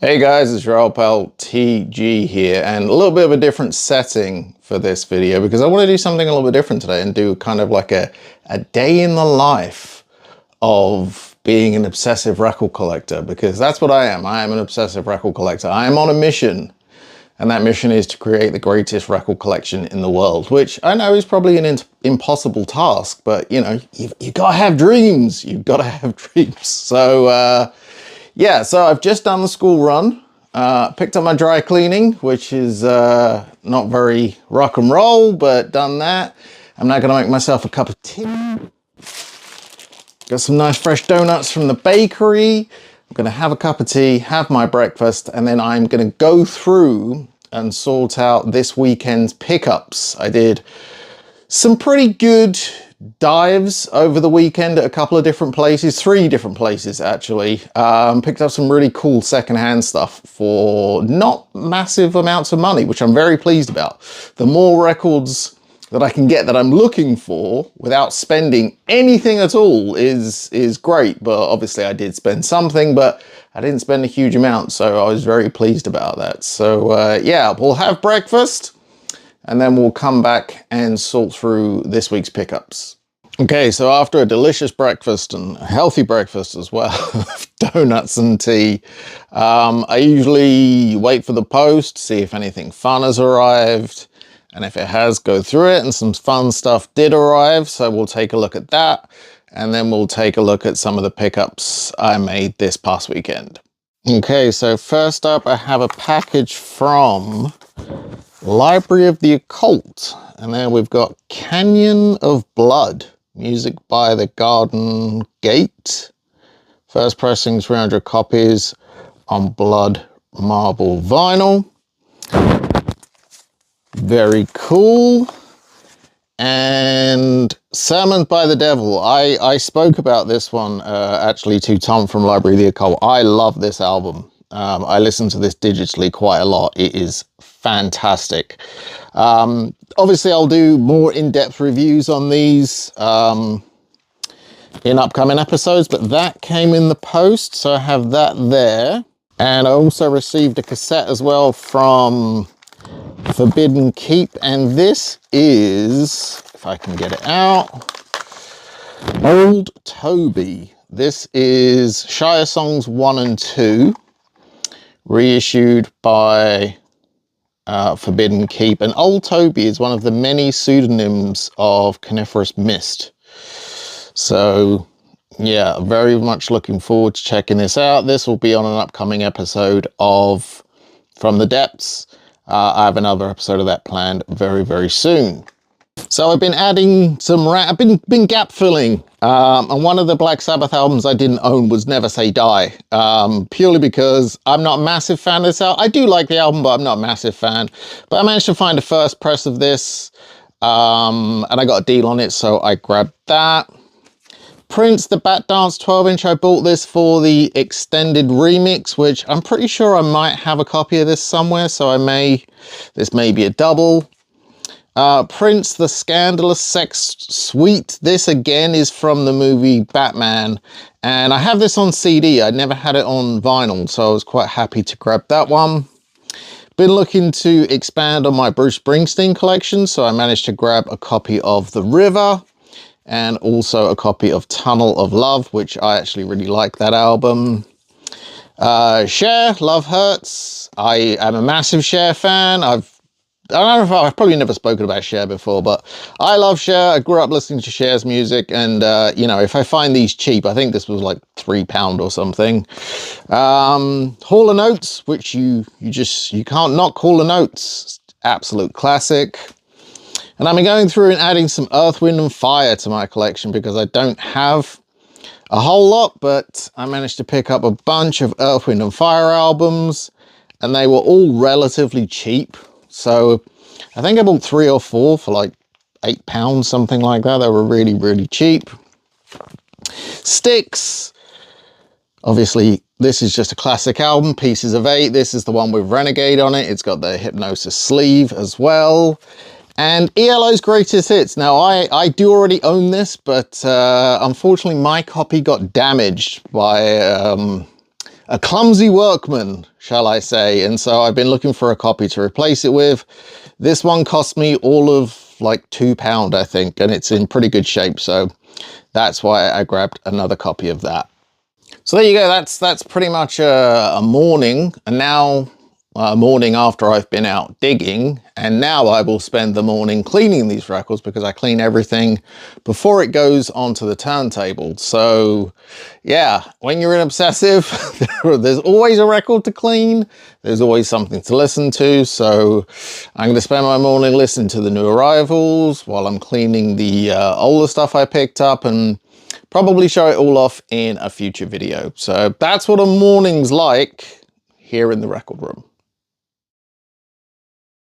Hey guys, it's your old pal TG here, and a little bit of a different setting for this video because I want to do something a little bit different today and do kind of like a day in the life of being an obsessive record collector, because that's what I am. I am an obsessive record collector. I am on a mission, and that mission is to create the greatest record collection in the world, which I know is probably an impossible task, but you know, you've got to have dreams. You've got to have dreams. So, yeah, so I've just done the school run, picked up my dry cleaning, which is not very rock and roll, but done that. I'm now gonna make myself a cup of tea. Got some nice fresh donuts from the bakery. I'm gonna have a cup of tea, have my breakfast, and then I'm gonna go through and sort out this weekend's pickups. I did some pretty good dives over the weekend at a couple of different places, 3 different places actually. Picked up some really cool secondhand stuff for not massive amounts of money, which I'm very pleased about. The more records that I can get that I'm looking for without spending anything at all is great. But obviously I did spend something, but I didn't spend a huge amount, so I was very pleased about that. So yeah, we'll have breakfast and then we'll come back and sort through this week's pickups. Okay, so after a delicious breakfast and a healthy breakfast as well, donuts and tea, I usually wait for the post, see if anything fun has arrived, and if it has, go through it, and some fun stuff did arrive, so we'll take a look at that, and then we'll take a look at some of the pickups I made this past weekend. Okay, so first up I have a package from Library of the Occult, and there we've got Canyon of Blood, music by the Garden Gate. First pressing, 300 copies on blood marble vinyl. Very cool. And Sermons by the Devil. I spoke about this one actually to Tom from Library of the Occult. I love this album. I listen to this digitally quite a lot. It is fantastic. Obviously I'll do more in-depth reviews on these in upcoming episodes, but that came in the post, so I have that there. And I also received a cassette as well from Forbidden Keep, and this is, if I can get it out, Old Toby. This is Shire Songs 1 and 2, reissued by Forbidden Keep. And Old Toby is one of the many pseudonyms of Coniferous Mist. So yeah, very much looking forward to checking this out. This will be on an upcoming episode of From the Depths. I have another episode of that planned very, very soon. So I've been adding some I've been gap filling, and one of the Black Sabbath albums I didn't own was Never Say Die, purely because I'm not a massive fan of this album. I do like the album, but I'm not a massive fan. But I managed to find a first press of this, and I got a deal on it, so I grabbed that. Prince, the Bat Dance 12-inch, I bought this for the extended remix, which I'm pretty sure I might have a copy of this somewhere, so this may be a double. Prince, the Scandalous Sex Suite. This again is from the movie Batman, and I have this on CD. I never had it on vinyl, so I was quite happy to grab that one. Been looking to expand on my Bruce Springsteen collection, so I managed to grab a copy of The River and also a copy of Tunnel of Love, which I actually really like that album. Cher, Love Hurts. I am a massive Cher fan. I don't know if I've probably never spoken about Cher before, but I love Cher. I grew up listening to Cher's music, and you know, if I find these cheap, I think this was like £3 or something. Hall & Oates, which you can't knock Hall & Oates. Absolute classic. And I've been going through and adding some Earth, Wind & Fire to my collection because I don't have a whole lot, but I managed to pick up a bunch of Earth, Wind & Fire albums, and they were all relatively cheap. So I think I bought 3 or 4 for like £8, something like that. They were really, really cheap. Styx. Obviously, this is just a classic album, Pieces of 8. This is the one with Renegade on it. It's got the Hypnosis sleeve as well. And ELO's Greatest Hits. Now, I do already own this, but unfortunately my copy got damaged by a clumsy workman, shall I say. And so I've been looking for a copy to replace it with. This one cost me all of like £2, I think, and it's in pretty good shape. So that's why I grabbed another copy of that. So there you go. That's pretty much a morning. And now morning after I've been out digging, and now I will spend the morning cleaning these records because I clean everything before it goes onto the turntable. So yeah, when you're an obsessive, there's always a record to clean, there's always something to listen to. So I'm going to spend my morning listening to the new arrivals while I'm cleaning the older stuff I picked up, and probably show it all off in a future video. So that's what a morning's like here in the record room.